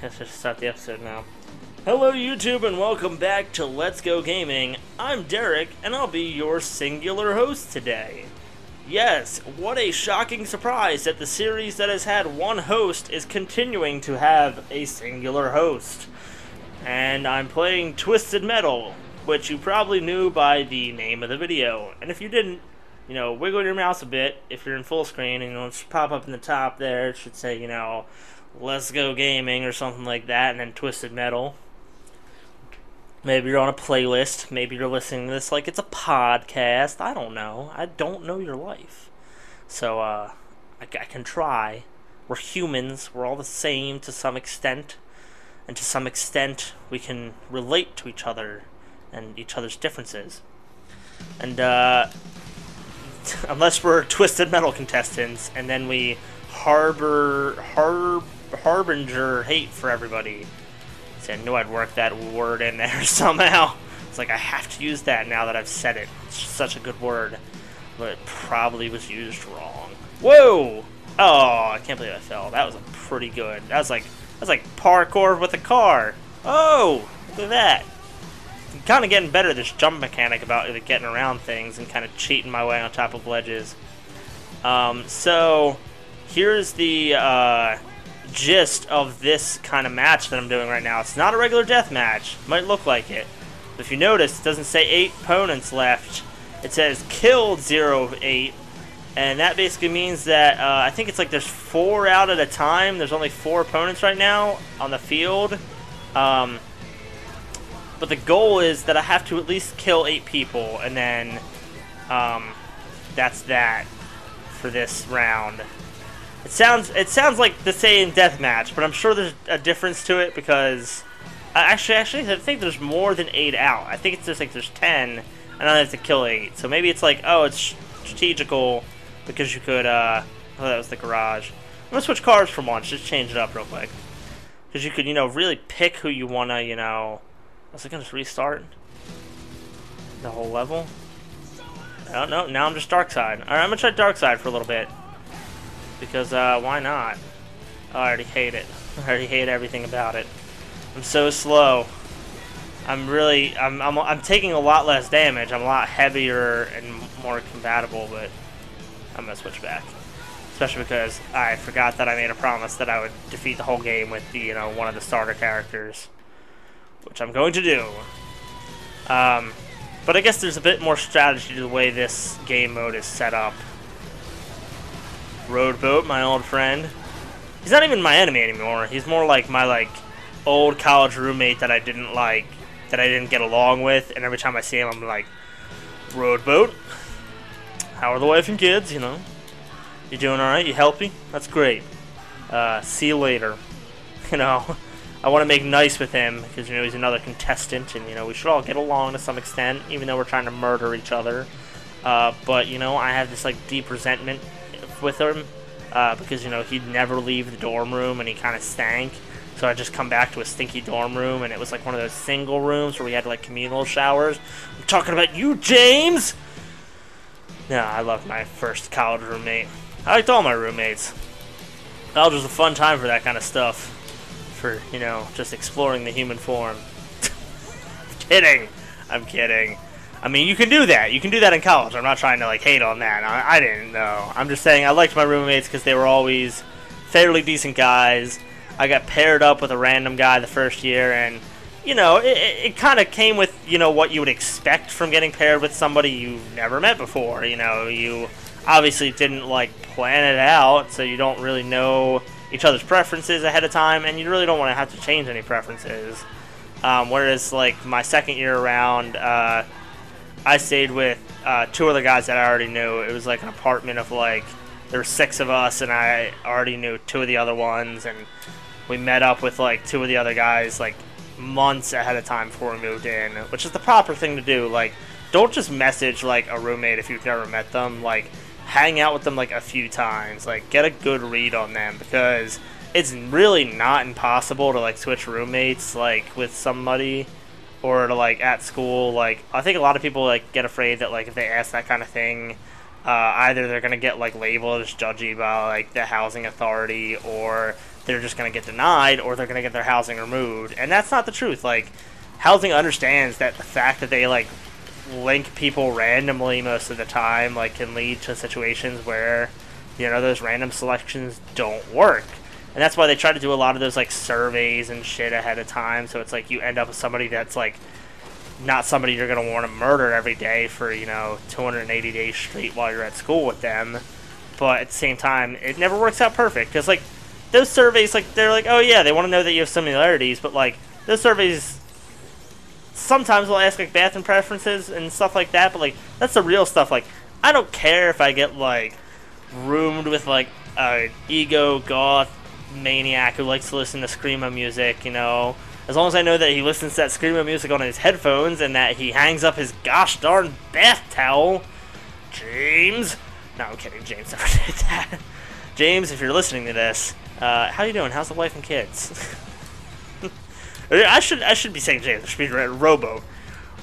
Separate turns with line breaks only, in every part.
let's just start the episode now. Hello YouTube and welcome back to Let's Go Gaming. I'm Derek and I'll be your singular host today. Yes, what a shocking surprise that the series that has had one host is continuing to have a singular host. And I'm playing Twisted Metal, which you probably knew by the name of the video. And if you didn't, wiggle your mouse a bit if you're in full screen, and it'll pop up in the top there. It should say, Let's Go Gaming or something like that, and then Twisted Metal. Maybe you're on a playlist. Maybe you're listening to this like it's a podcast. I don't know. I don't know your life. So, I can try. We're humans. We're all the same to some extent. And to some extent, we can relate to each other and each other's differences. And, unless we're Twisted Metal contestants, and then we harbinger hate for everybody. See, I knew I'd work that word in there somehow. It's like I have to use that now that I've said it. It's such a good word, but it probably was used wrong. Whoa! Oh, I can't believe I fell. That was pretty good. That was like parkour with a car. Oh, look at that. I'm kind of getting better at this jump mechanic about getting around things and kind of cheating my way on top of ledges. So here's the gist of this kind of match that I'm doing right now. It's not a regular death match. Might look like it. But if you notice, it doesn't say 8 opponents left. It says killed 0 of 8. And that basically means that I think it's like there's 4 out at a time. There's only 4 opponents right now on the field. But the goal is that I have to at least kill 8 people. And then that's that for this round. It sounds like the same deathmatch, but I'm sure there's a difference to it because actually I think there's more than 8 out. I think it's just like there's 10, and I have to kill 8. So maybe it's like, oh, it's strategical because you could. Oh, that was the garage. I'm gonna switch cars for once. Just change it up real quick because you could really pick who you wanna Was it gonna just restart the whole level? Oh no, now I'm just dark side. All right, I'm gonna try dark side for a little bit. Because, why not? Oh, I already hate it. I already hate everything about it. I'm so slow. I'm taking a lot less damage. I'm a lot heavier and more compatible, but I'm gonna switch back. Especially because I forgot that I made a promise that I would defeat the whole game with the, one of the starter characters. Which I'm going to do. But I guess there's a bit more strategy to the way this game mode is set up. Roadboat, my old friend. He's not even my enemy anymore. He's more like my old college roommate that I didn't get along with, and every time I see him I'm like, Roadboat, how are the wife and kids, You doing alright? You healthy? That's great. See you later. I want to make nice with him because he's another contestant, and we should all get along to some extent, even though we're trying to murder each other. But I have this deep resentment with him because he'd never leave the dorm room and he kind of stank, so I just come back to a stinky dorm room, and it was like one of those single rooms where we had communal showers. I'm talking about you, James. Yeah, I loved my first college roommate. I liked all my roommates. College was a fun time for that kind of stuff, for just exploring the human form. I'm kidding. I mean, you can do that. You can do that in college. I'm not trying to, hate on that. I didn't know. I'm just saying I liked my roommates because they were always fairly decent guys. I got paired up with a random guy the first year, and, it kind of came with, what you would expect from getting paired with somebody you never met before. You obviously didn't, plan it out, so you don't really know each other's preferences ahead of time, and you really don't want to have to change any preferences. Whereas, my second year around, I stayed with 2 other guys that I already knew. It was an apartment of there were 6 of us, and I already knew 2 of the other ones, and we met up with 2 of the other guys months ahead of time before we moved in, which is the proper thing to do. Don't just message a roommate if you've never met them. Hang out with them a few times. Get a good read on them, because it's really not impossible to switch roommates with somebody. Or to at school, I think a lot of people get afraid that if they ask that kind of thing, either they're gonna get labeled as judgy by the housing authority, or they're just going to get denied or they're going to get their housing removed. And that's not the truth. Like, housing understands that the fact that they, like, link people randomly most of the time, like, can lead to situations where, you know, those random selections don't work. And that's why they try to do a lot of those, like, surveys and shit ahead of time, so it's like you end up with somebody that's, like, not somebody you're going to want to murder every day for, you know, 280 days straight while you're at school with them. But at the same time, it never works out perfect, because, like, those surveys, like, they're like, oh yeah, they want to know that you have similarities, but, like, those surveys sometimes will ask, like, bathroom preferences and stuff like that, but, like, that's the real stuff. Like, I don't care if I get, like, roomed with, like, a ego goth maniac who likes to listen to screamo music, you know, as long as I know that he listens to that screamo music on his headphones and that he hangs up his gosh darn bath towel. James. No, I'm kidding. James never did that. James, if you're listening to this, how you doing? How's the wife and kids? I should be saying James. I should be Rowboat.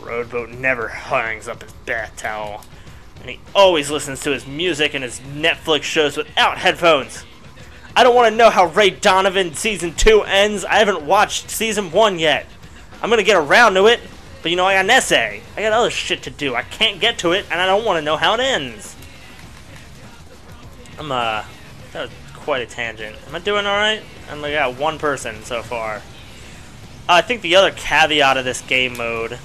Rowboat never hangs up his bath towel, and he always listens to his music and his Netflix shows without headphones. I don't want to know how Ray Donovan Season 2 ends. I haven't watched Season 1 yet. I'm going to get around to it, but you know, I got an essay. I got other shit to do. I can't get to it, and I don't want to know how it ends. That was quite a tangent. Am I doing alright? I got one person so far. I think the other caveat of this game mode,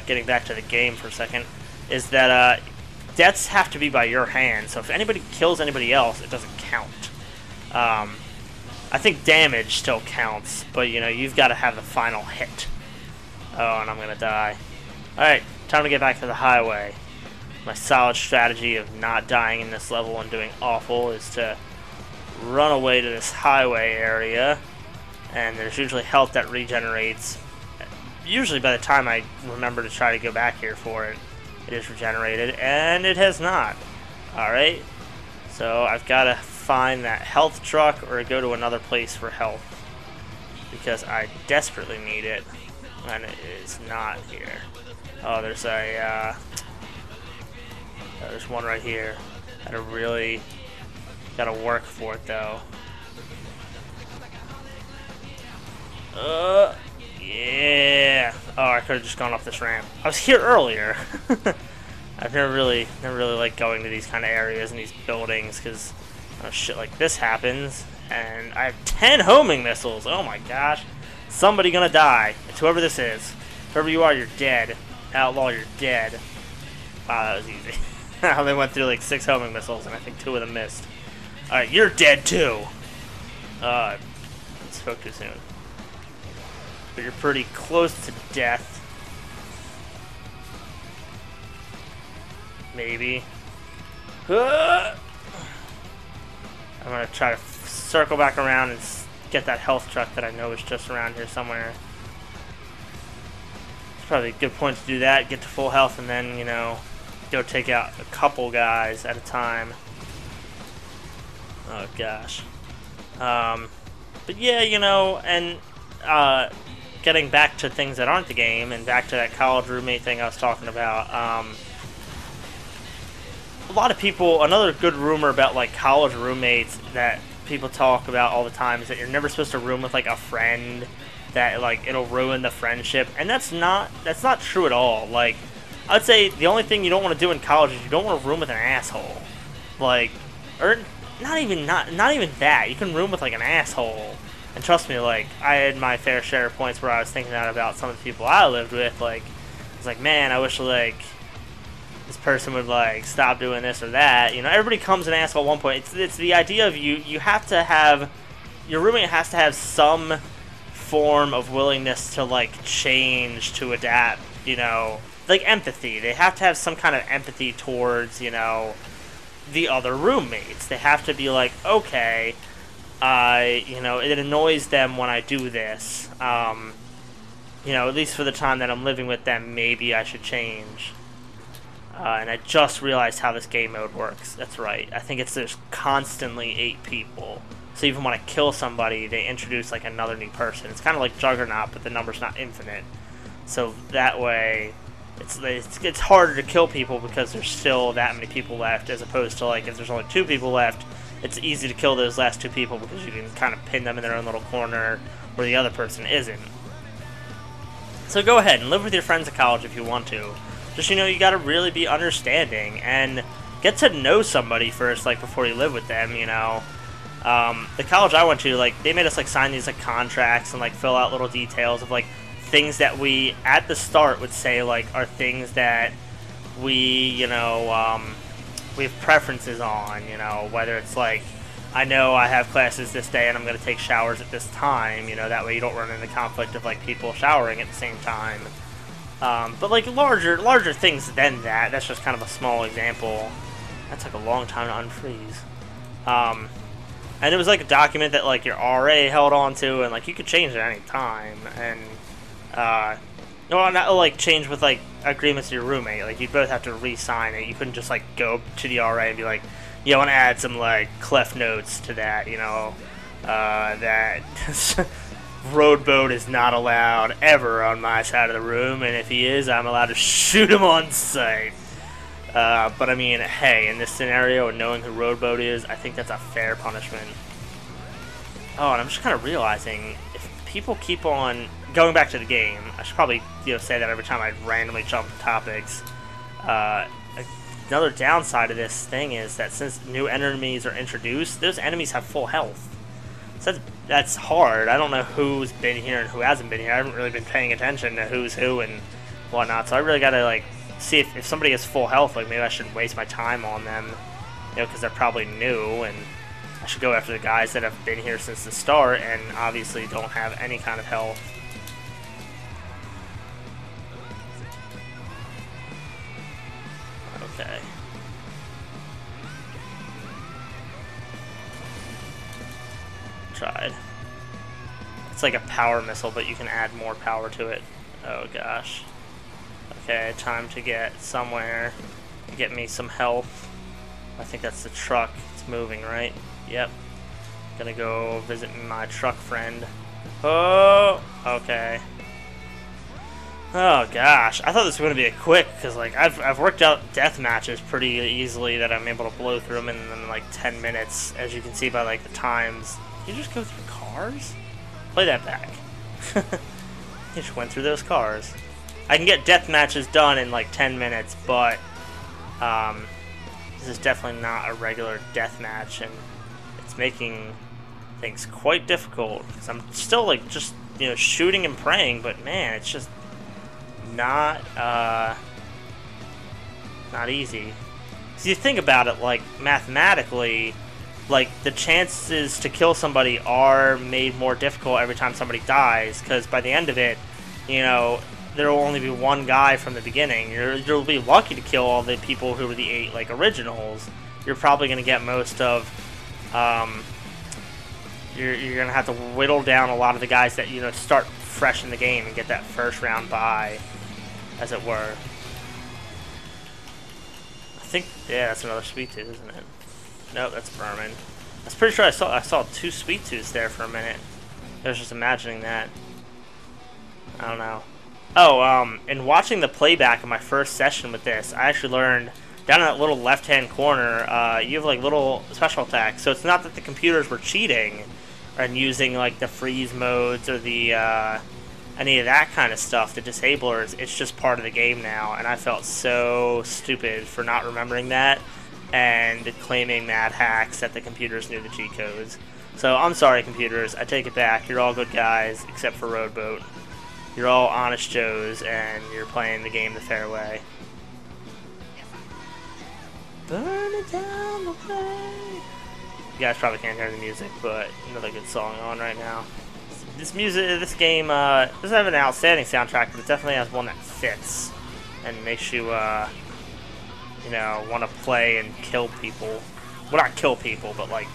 getting back to the game for a second, is that deaths have to be by your hand. So if anybody kills anybody else, it doesn't count. I think damage still counts, but you know, you've got to have the final hit. Oh, and I'm gonna die. Alright, time to get back to the highway. My solid strategy of not dying in this level and doing awful is to run away to this highway area, and there's usually health that regenerates. Usually by the time I remember to try to go back here for it, it is regenerated, and it has not. Alright, so I've got to find that health truck or go to another place for health, because I desperately need it, and it is not here. Oh, there's a, there's one right here. Gotta work for it, though. Yeah. Oh, I could have just gone off this ramp. I was here earlier. I've never really liked going to these kind of areas and these buildings, because shit like this happens, and I have 10 homing missiles. Oh my gosh. Somebody gonna die. It's whoever this is. Whoever you are, you're dead. Outlaw, you're dead. Wow, that was easy. They went through like 6 homing missiles, and I think 2 of them missed. Alright, you're dead too. Spoke too soon. But you're pretty close to death. Maybe. I'm going to try to circle back around and get that health truck that I know is just around here somewhere. It's probably a good point to do that, get to full health, and then, you know, go take out a couple guys at a time. Oh, gosh. But yeah, you know, and getting back to things that aren't the game, and back to that college roommate thing I was talking about, a lot of people, another good rumor about like college roommates that people talk about all the time is that you're never supposed to room with like a friend, that like it'll ruin the friendship, and that's not true at all. Like, I'd say the only thing you don't want to do in college is you don't want to room with an asshole. Like, or not even that. You can room with like an asshole, and trust me, like, I had my fair share of points where I was thinking that about some of the people I lived with. Like, I was like, man, I wish like this person would like stop doing this or that. You know, everybody comes an asshole at one point. It's the idea of you have to have, your roommate has to have some form of willingness to like change, to adapt, you know, like empathy. They have to have some kind of empathy towards, you know, the other roommates. They have to be like, okay, you know, it annoys them when I do this. You know, at least for the time that I'm living with them, maybe I should change. And I just realized how this game mode works. That's right. I think there's constantly 8 people. So even when I kill somebody, they introduce like another new person. It's kind of like Juggernaut, but the number's not infinite. So that way, it's harder to kill people because there's still that many people left, as opposed to like if there's only 2 people left, it's easy to kill those last two people because you can kind of pin them in their own little corner where the other person isn't. So go ahead and live with your friends at college if you want to. Just, you know, you gotta really be understanding and get to know somebody first, like, before you live with them, you know. The college I went to, like, they made us, like, sign these, like, contracts and, like, fill out little details of, like, things that we, at the start, would say, like, are things that we, you know, we have preferences on, you know, whether it's, like, I know I have classes this day and I'm going to take showers at this time, you know, that way you don't run into conflict of, like, people showering at the same time. But, like, larger things than that, that's just kind of a small example. That took a long time to unfreeze. And it was, like, a document that, like, your RA held on to, and, like, you could change it at any time. And, no, not, like, change with, like, agreements with your roommate. Like, you'd both have to re-sign it. You couldn't just, like, go to the RA and be like, yeah, I want to add some, like, clef notes to that, you know, that Roadboat is not allowed ever on my side of the room, and if he is, I'm allowed to shoot him on sight. But I mean, hey, in this scenario, and knowing who Roadboat is, I think that's a fair punishment. Oh, and I'm just kind of realizing, if people keep on going back to the game, I should probably, you know, say that every time I randomly jump topics. Another downside of this thing is that since new enemies are introduced, those enemies have full health. So that's hard. I don't know who's been here and who hasn't been here. I haven't really been paying attention to who's who and whatnot, so I really gotta, like, see if somebody has full health, like, maybe I shouldn't waste my time on them, you know, because they're probably new, and I should go after the guys that have been here since the start and obviously don't have any kind of health. Okay. Tried. It's like a power missile, but you can add more power to it. Oh gosh. Okay, time to get somewhere to get me some health. I think that's the truck. It's moving, right? Yep. Gonna go visit my truck friend. Oh, okay. Oh gosh, I thought this was gonna be a quick, because like I've worked out death matches pretty easily that I'm able to blow through them in like 10 minutes, as you can see by like the times. You just go through cars? Play that back. You just went through those cars. I can get death matches done in like 10 minutes, but this is definitely not a regular death match, and it's making things quite difficult. Because I'm still like just, you know, shooting and praying, but man, it's just not easy. So you think about it, like mathematically, like the chances to kill somebody are made more difficult every time somebody dies, because by the end of it, you know, there will only be one guy from the beginning. You'll be lucky to kill all the people who were the 8 like originals. You're probably going to get most of. You're going to have to whittle down a lot of the guys that, you know, start fresh in the game and get that first round bye, as it were. I think, yeah, that's another Sweet Tooth, isn't it? Nope, that's Berman. I was pretty sure I saw 2 Sweet Tooths there for a minute. I was just imagining that. I don't know. Oh, in watching the playback of my first session with this, I actually learned down in that little left-hand corner, you have like little special attacks. So it's not that the computers were cheating and using like the freeze modes or the any of that kind of stuff, the disablers. It's just part of the game now, and I felt so stupid for not remembering that and claiming mad hacks that the computers knew the cheat codes. So I'm sorry, computers. I take it back. You're all good guys, except for Roadboat. You're all honest Joes, and you're playing the game the fair way. Burn it down the way. You guys probably can't hear the music, but another good song on right now. This game doesn't have an outstanding soundtrack, but it definitely has one that fits and makes you, you know, want to play and kill people. Well, not kill people, but like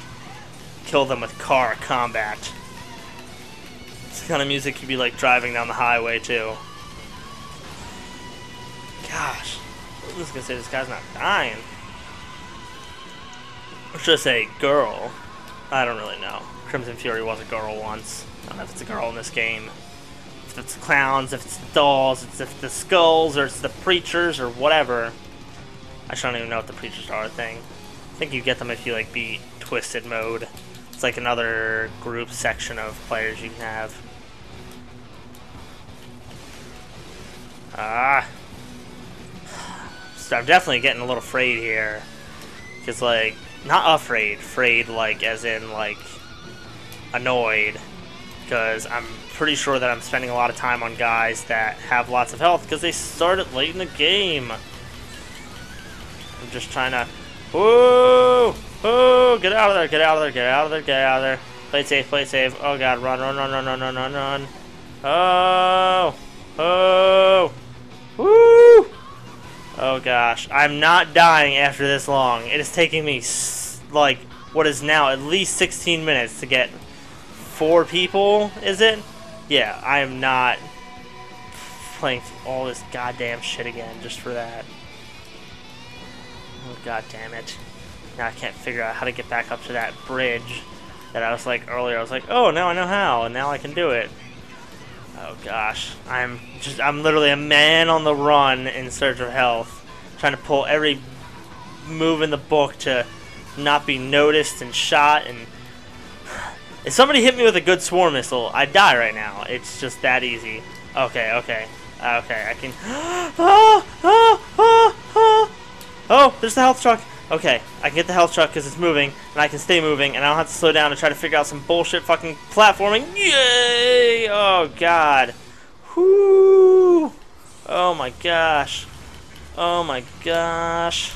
kill them with car combat. It's the kind of music you'd be like driving down the highway too. Gosh, I was gonna say this guy's not dying. Or should I say girl? I don't really know. Crimson Fury was a girl once. I don't know if it's a girl in this game. If it's clowns, if it's the dolls, if it's the skulls, or it's the preachers, or whatever. I don't even know if the preachers are a thing. I think you get them if you like beat Twisted mode. It's like another group section of players you can have. So I'm definitely getting a little afraid here. Because, like, not afraid. Afraid, like, as in, like, annoyed. Because I'm pretty sure that I'm spending a lot of time on guys that have lots of health because they started late in the game. I'm just trying to... Whoa! Oh, get out of there, get out of there, get out of there, get out of there. Play it safe, play it safe. Oh god, run, run, run, run, run, run, run, run. Oh! Oh! Woo! Oh gosh, I'm not dying after this long. It is taking me, like, what is now at least 16 minutes to get 4 people, is it? Yeah, I am not playing all this goddamn shit again just for that. Oh god damn it. Now I can't figure out how to get back up to that bridge that I was like earlier. I was like, oh, now I know how, and now I can do it. Oh gosh, I'm literally a man on the run in search of health, trying to pull every move in the book to not be noticed and shot. And if somebody hit me with a good swarm missile, I'd die right now. It's just that easy. Okay, okay, okay. I can. Oh, there's the health truck. Okay, I can get the health truck because it's moving, and I can stay moving, and I don't have to slow down to try to figure out some bullshit fucking platforming. Yay! Oh, God. Whoo! Oh, my gosh. Oh, my gosh.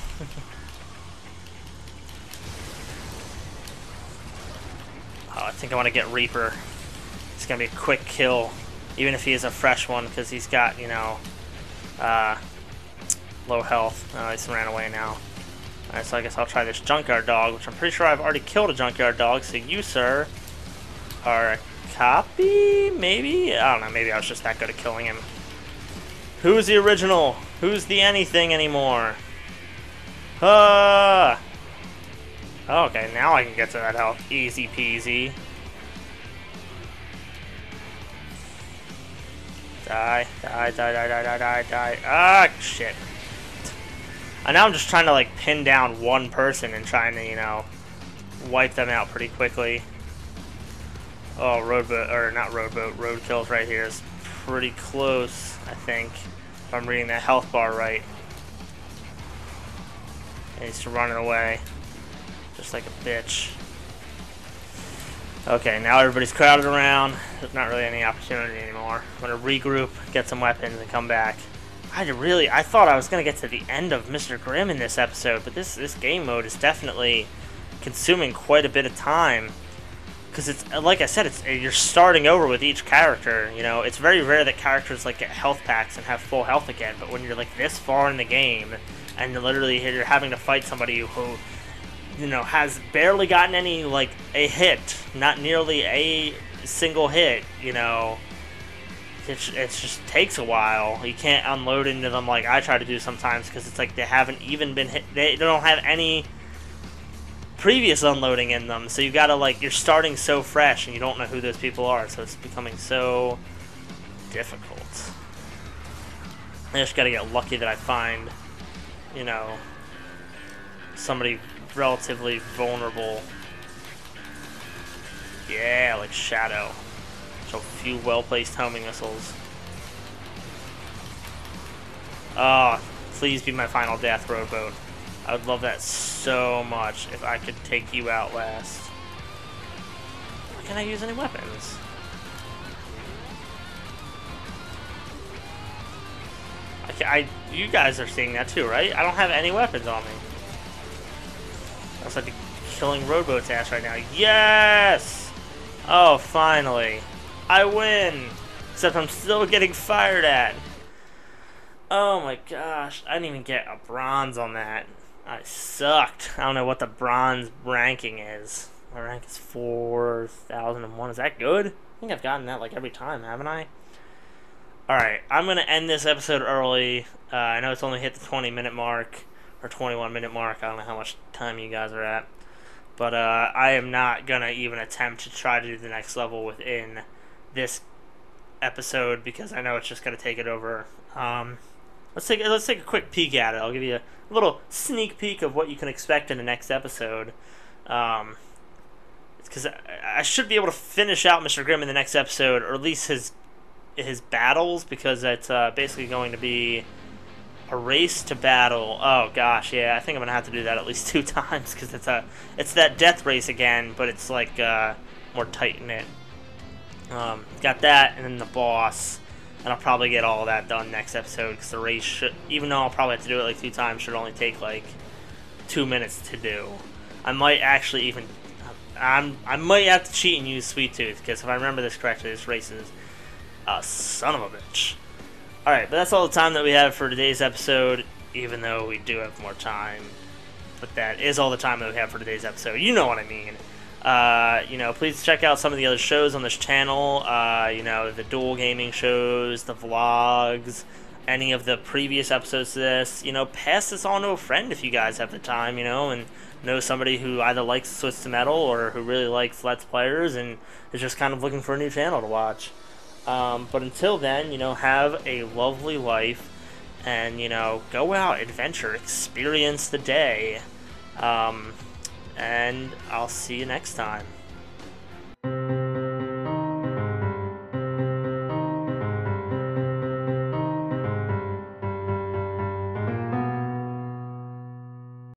Oh, I think I want to get Reaper. It's going to be a quick kill, even if he is a fresh one, because he's got, you know, low health. Oh, he's ran away now. Alright, so I guess I'll try this Junkyard Dog, which I'm pretty sure I've already killed a Junkyard Dog, so you, sir, are a copy, maybe? I don't know, maybe I was just that good at killing him. Who's the original? Who's the anything anymore? Okay, now I can get to that health. Easy peasy. Die, die, die, die, die, die, die, die. Ah, shit. And now I'm just trying to, like, pin down one person and trying to, you know, wipe them out pretty quickly. Oh, roadkill's right here is pretty close, I think, if I'm reading that health bar right. And he's running away, just like a bitch. Okay, now everybody's crowded around. There's not really any opportunity anymore. I'm gonna regroup, get some weapons, and come back. I thought I was going to get to the end of Mr. Grimm in this episode, but this game mode is definitely consuming quite a bit of time. Because it's, like I said, you're starting over with each character, you know. It's very rare that characters, like, get health packs and have full health again, but when you're, like, this far in the game, and literally you're having to fight somebody who, you know, has barely gotten any, like, a hit, not nearly a single hit, you know. It just takes a while. You can't unload into them like I try to do sometimes because it's like they haven't even been hit. They don't have any previous unloading in them. So you gotta, like, you're starting so fresh and you don't know who those people are. So it's becoming so difficult. I just gotta get lucky that I find, you know, somebody relatively vulnerable. Yeah, like Shadow. So a few well-placed homing missiles. Oh, please be my final death, Rowboat. I would love that so much if I could take you out last. Why can't I use any weapons? You guys are seeing that too, right? I don't have any weapons on me. I was like killing Rowboat's ass right now. Yes! Oh, finally. I win! Except I'm still getting fired at. Oh my gosh. I didn't even get a bronze on that. I sucked. I don't know what the bronze ranking is. My rank is 4001. Is that good? I think I've gotten that like every time, haven't I? Alright, I'm going to end this episode early. I know it's only hit the 20-minute mark. Or 21-minute mark. I don't know how much time you guys are at. But I am not going to even attempt to try to do the next level within this episode because I know it's just going to take it over. Let's take a quick peek at it. I'll give you a little sneak peek of what you can expect in the next episode. Because I should be able to finish out Mr. Grimm in the next episode, or at least his battles, because it's basically going to be a race to battle. Oh gosh, yeah, I think I'm gonna have to do that at least 2 times, because it's that death race again, but it's like more tight knit. Got that, and then the boss, and I'll probably get all that done next episode, because the race should, even though I'll probably have to do it like 2 times, should only take like 2 minutes to do. I might actually even, I might have to cheat and use Sweet Tooth, because if I remember this correctly, this race is a son of a bitch. Alright, but that's all the time that we have for today's episode, even though we do have more time. But that is all the time that we have for today's episode. You know what I mean. You know, please check out some of the other shows on this channel. You know, the dual gaming shows, the vlogs, any of the previous episodes to this. You know, pass this on to a friend if you guys have the time, you know, and know somebody who either likes Twisted Metal or who really likes Let's Players and is just kind of looking for a new channel to watch. But until then, you know, have a lovely life, and, you know, go out, adventure, experience the day, and I'll see you next time.